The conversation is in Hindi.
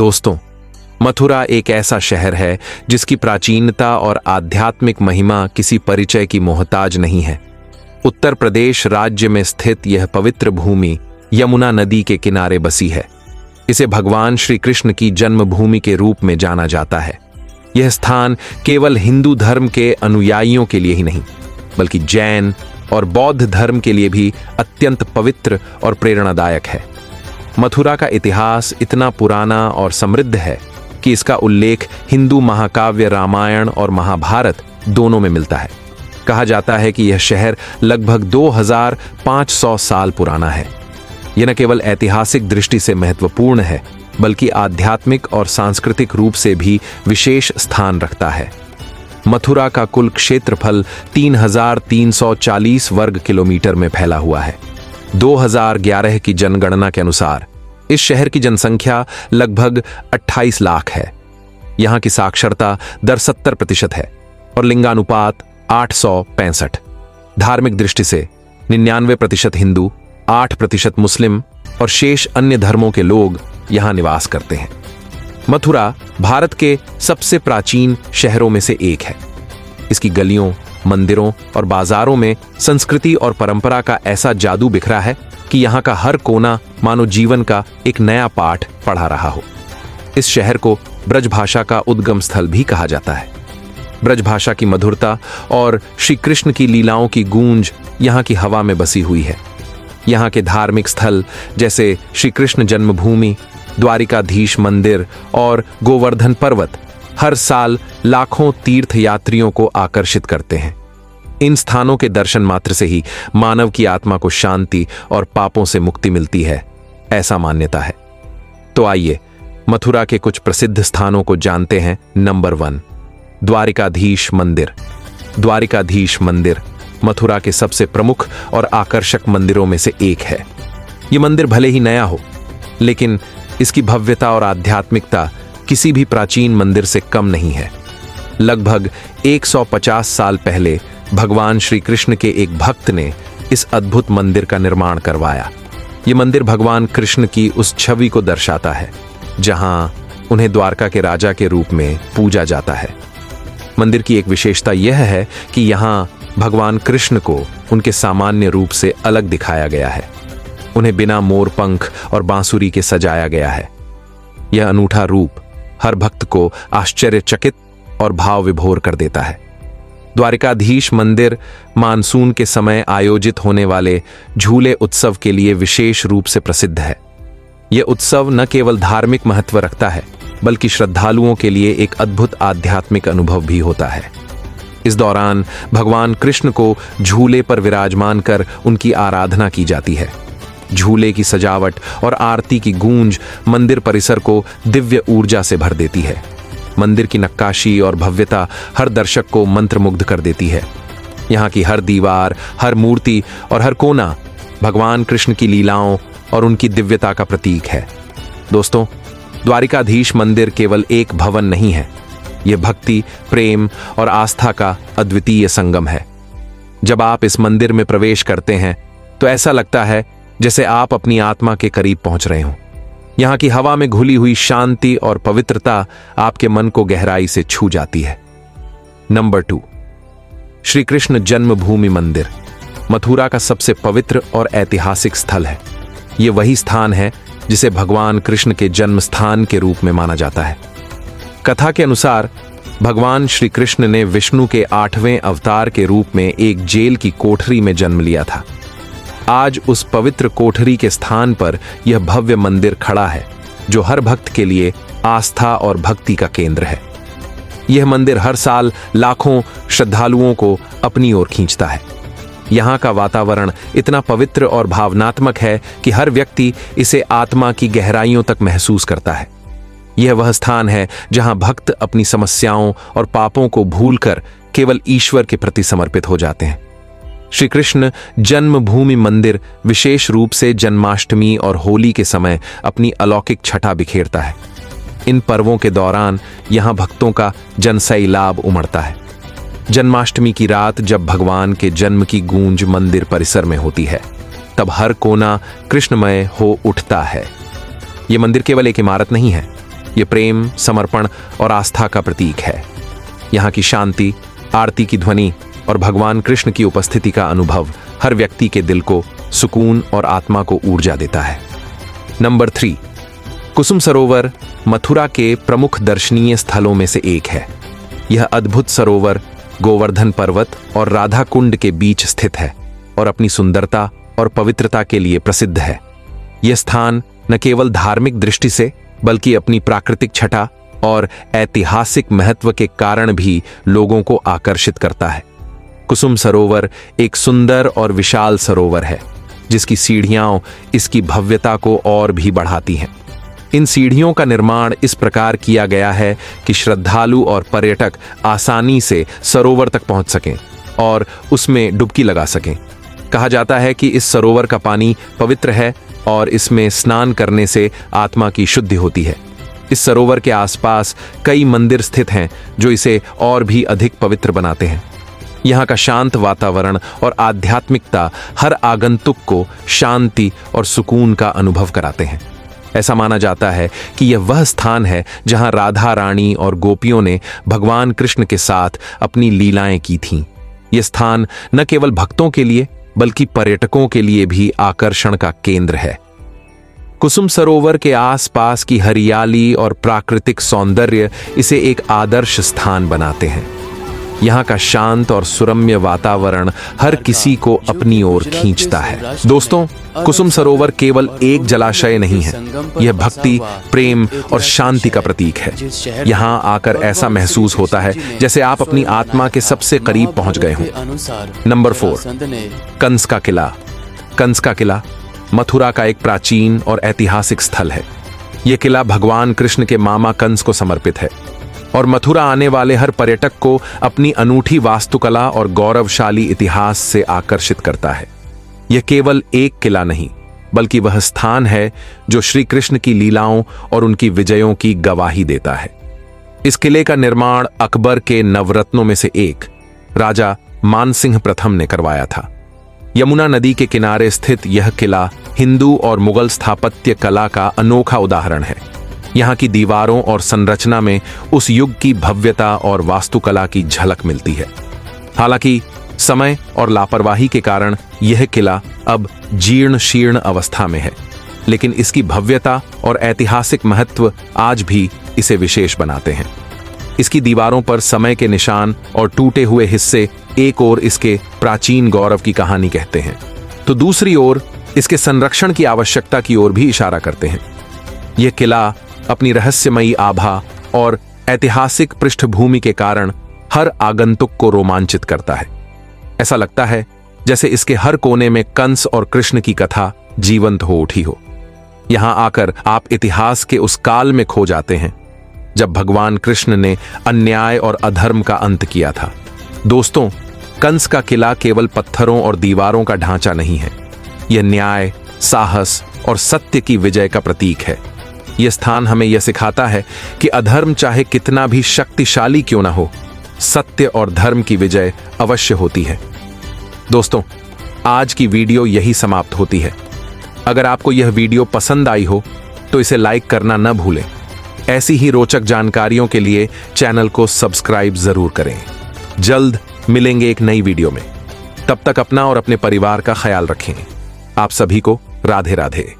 दोस्तों, मथुरा एक ऐसा शहर है जिसकी प्राचीनता और आध्यात्मिक महिमा किसी परिचय की मोहताज नहीं है। उत्तर प्रदेश राज्य में स्थित यह पवित्र भूमि यमुना नदी के किनारे बसी है। इसे भगवान श्री कृष्ण की जन्मभूमि के रूप में जाना जाता है। यह स्थान केवल हिंदू धर्म के अनुयायियों के लिए ही नहीं, बल्कि जैन और बौद्ध धर्म के लिए भी अत्यंत पवित्र और प्रेरणादायक है। मथुरा का इतिहास इतना पुराना और समृद्ध है कि इसका उल्लेख हिंदू महाकाव्य रामायण और महाभारत दोनों में मिलता है। कहा जाता है कि यह शहर लगभग 2500 साल पुराना है। यह न केवल ऐतिहासिक दृष्टि से महत्वपूर्ण है, बल्कि आध्यात्मिक और सांस्कृतिक रूप से भी विशेष स्थान रखता है। मथुरा का कुल क्षेत्रफल 3340 वर्ग किलोमीटर में फैला हुआ है। 2011 की जनगणना के अनुसार इस शहर की जनसंख्या लगभग 28 लाख है। यहाँ की साक्षरता दर 70% है और लिंगानुपात 865। धार्मिक दृष्टि से 99% हिंदू, 8% मुस्लिम और शेष अन्य धर्मों के लोग यहाँ निवास करते हैं। मथुरा भारत के सबसे प्राचीन शहरों में से एक है। इसकी गलियों, मंदिरों और बाजारों में संस्कृति और परंपरा का ऐसा जादू बिखरा है कि यहाँ का हर कोना मानो जीवन का एक नया पाठ पढ़ा रहा हो। इस शहर को ब्रजभाषा का उद्गम स्थल भी कहा जाता है। ब्रजभाषा की मधुरता और श्री कृष्ण की लीलाओं की गूंज यहाँ की हवा में बसी हुई है। यहाँ के धार्मिक स्थल जैसे श्री कृष्ण जन्मभूमि, द्वारिकाधीश मंदिर और गोवर्धन पर्वत हर साल लाखों तीर्थयात्रियों को आकर्षित करते हैं। इन स्थानों के दर्शन मात्र से ही मानव की आत्मा को शांति और पापों से मुक्ति मिलती है, ऐसा मान्यता है। तो आइए मथुरा के कुछ प्रसिद्ध स्थानों को जानते हैं। नंबर 1, द्वारिकाधीश मंदिर। द्वारिकाधीश मंदिर मथुरा के सबसे प्रमुख और आकर्षक मंदिरों में से एक है। यह मंदिर भले ही नया हो, लेकिन इसकी भव्यता और आध्यात्मिकता किसी भी प्राचीन मंदिर से कम नहीं है। लगभग 150 साल पहले भगवान श्री कृष्ण के एक भक्त ने इस अद्भुत मंदिर का निर्माण करवाया। यह मंदिर भगवान कृष्ण की उस छवि को दर्शाता है जहां उन्हें द्वारका के राजा के रूप में पूजा जाता है। मंदिर की एक विशेषता यह है कि यहां भगवान कृष्ण को उनके सामान्य रूप से अलग दिखाया गया है। उन्हें बिना मोर पंख और बांसुरी के सजाया गया है। यह अनूठा रूप हर भक्त को आश्चर्यचकित और भाव विभोर कर देता है। द्वारिकाधीश मंदिर मानसून के समय आयोजित होने वाले झूले उत्सव के लिए विशेष रूप से प्रसिद्ध है। यह उत्सव न केवल धार्मिक महत्व रखता है, बल्कि श्रद्धालुओं के लिए एक अद्भुत आध्यात्मिक अनुभव भी होता है। इस दौरान भगवान कृष्ण को झूले पर विराजमान कर उनकी आराधना की जाती है। झूले की सजावट और आरती की गूंज मंदिर परिसर को दिव्य ऊर्जा से भर देती है। मंदिर की नक्काशी और भव्यता हर दर्शक को मंत्रमुग्ध कर देती है। यहाँ की हर दीवार, हर मूर्ति और हर कोना भगवान कृष्ण की लीलाओं और उनकी दिव्यता का प्रतीक है। दोस्तों, द्वारिकाधीश मंदिर केवल एक भवन नहीं है, यह भक्ति, प्रेम और आस्था का अद्वितीय संगम है। जब आप इस मंदिर में प्रवेश करते हैं तो ऐसा लगता है जैसे आप अपनी आत्मा के करीब पहुंच रहे हों। यहाँ की हवा में घुली हुई शांति और पवित्रता आपके मन को गहराई से छू जाती है। नंबर 2, श्री कृष्ण जन्मभूमि मंदिर मथुरा का सबसे पवित्र और ऐतिहासिक स्थल है। यह वही स्थान है जिसे भगवान कृष्ण के जन्म स्थान के रूप में माना जाता है। कथा के अनुसार भगवान श्री कृष्ण ने विष्णु के 8वें अवतार के रूप में एक जेल की कोठरी में जन्म लिया था। आज उस पवित्र कोठरी के स्थान पर यह भव्य मंदिर खड़ा है, जो हर भक्त के लिए आस्था और भक्ति का केंद्र है। यह मंदिर हर साल लाखों श्रद्धालुओं को अपनी ओर खींचता है। यहाँ का वातावरण इतना पवित्र और भावनात्मक है कि हर व्यक्ति इसे आत्मा की गहराइयों तक महसूस करता है। यह वह स्थान है जहां भक्त अपनी समस्याओं और पापों को भूलकर केवल ईश्वर के प्रति समर्पित हो जाते हैं। श्री कृष्ण जन्मभूमि मंदिर विशेष रूप से जन्माष्टमी और होली के समय अपनी अलौकिक छटा बिखेरता है। इन पर्वों के दौरान यहाँ भक्तों का जनसैलाब उमड़ता है। जन्माष्टमी की रात जब भगवान के जन्म की गूंज मंदिर परिसर में होती है, तब हर कोना कृष्णमय हो उठता है। यह मंदिर केवल एक इमारत नहीं है, ये प्रेम, समर्पण और आस्था का प्रतीक है। यहाँ की शांति, आरती की ध्वनि और भगवान कृष्ण की उपस्थिति का अनुभव हर व्यक्ति के दिल को सुकून और आत्मा को ऊर्जा देता है। नंबर 3, कुसुम सरोवर मथुरा के प्रमुख दर्शनीय स्थलों में से एक है। यह अद्भुत सरोवर गोवर्धन पर्वत और राधा कुंड के बीच स्थित है और अपनी सुंदरता और पवित्रता के लिए प्रसिद्ध है। यह स्थान न केवल धार्मिक दृष्टि से बल्कि अपनी प्राकृतिक छटा और ऐतिहासिक महत्व के कारण भी लोगों को आकर्षित करता है। कुसुम सरोवर एक सुंदर और विशाल सरोवर है जिसकी सीढ़ियां इसकी भव्यता को और भी बढ़ाती हैं। इन सीढ़ियों का निर्माण इस प्रकार किया गया है कि श्रद्धालु और पर्यटक आसानी से सरोवर तक पहुंच सकें और उसमें डुबकी लगा सकें। कहा जाता है कि इस सरोवर का पानी पवित्र है और इसमें स्नान करने से आत्मा की शुद्धि होती है। इस सरोवर के आसपास कई मंदिर स्थित हैं जो इसे और भी अधिक पवित्र बनाते हैं। यहाँ का शांत वातावरण और आध्यात्मिकता हर आगंतुक को शांति और सुकून का अनुभव कराते हैं। ऐसा माना जाता है कि यह वह स्थान है जहाँ राधा रानी और गोपियों ने भगवान कृष्ण के साथ अपनी लीलाएं की थीं। यह स्थान न केवल भक्तों के लिए बल्कि पर्यटकों के लिए भी आकर्षण का केंद्र है। कुसुम सरोवर के आसपास की हरियाली और प्राकृतिक सौंदर्य इसे एक आदर्श स्थान बनाते हैं। यहाँ का शांत और सुरम्य वातावरण हर किसी को अपनी ओर खींचता है। दोस्तों, कुसुम सरोवर केवल एक जलाशय नहीं है, यह भक्ति, प्रेम और शांति का प्रतीक है। यहाँ आकर ऐसा महसूस होता है जैसे आप अपनी आत्मा के सबसे करीब पहुंच गए हों। नंबर 4, कंस का किला। कंस का किला मथुरा का एक प्राचीन और ऐतिहासिक स्थल है। यह किला भगवान कृष्ण के मामा कंस को समर्पित है और मथुरा आने वाले हर पर्यटक को अपनी अनूठी वास्तुकला और गौरवशाली इतिहास से आकर्षित करता है। यह केवल एक किला नहीं बल्कि वह स्थान है जो श्री कृष्ण की लीलाओं और उनकी विजयों की गवाही देता है। इस किले का निर्माण अकबर के नवरत्नों में से एक राजा मानसिंह प्रथम ने करवाया था। यमुना नदी के किनारे स्थित यह किला हिंदू और मुगल स्थापत्य कला का अनोखा उदाहरण है। यहाँ की दीवारों और संरचना में उस युग की भव्यता और वास्तुकला की झलक मिलती है। हालांकि समय और लापरवाही के कारण यह किला अब जीर्ण शीर्ण अवस्था में है, लेकिन इसकी भव्यता और ऐतिहासिक महत्व आज भी इसे विशेष बनाते हैं। इसकी दीवारों पर समय के निशान और टूटे हुए हिस्से एक ओर इसके प्राचीन गौरव की कहानी कहते हैं, तो दूसरी ओर इसके संरक्षण की आवश्यकता की ओर भी इशारा करते हैं। यह किला अपनी रहस्यमयी आभा और ऐतिहासिक पृष्ठभूमि के कारण हर आगंतुक को रोमांचित करता है। ऐसा लगता है जैसे इसके हर कोने में कंस और कृष्ण की कथा जीवंत हो उठी हो। यहां आकर आप इतिहास के उस काल में खो जाते हैं जब भगवान कृष्ण ने अन्याय और अधर्म का अंत किया था। दोस्तों, कंस का किला केवल पत्थरों और दीवारों का ढांचा नहीं है, यह न्याय, साहस और सत्य की विजय का प्रतीक है। यह स्थान हमें यह सिखाता है कि अधर्म चाहे कितना भी शक्तिशाली क्यों ना हो, सत्य और धर्म की विजय अवश्य होती है। दोस्तों, आज की वीडियो यही समाप्त होती है। अगर आपको यह वीडियो पसंद आई हो तो इसे लाइक करना न भूलें। ऐसी ही रोचक जानकारियों के लिए चैनल को सब्सक्राइब जरूर करें। जल्द मिलेंगे एक नई वीडियो में। तब तक अपना और अपने परिवार का ख्याल रखें। आप सभी को राधे राधे।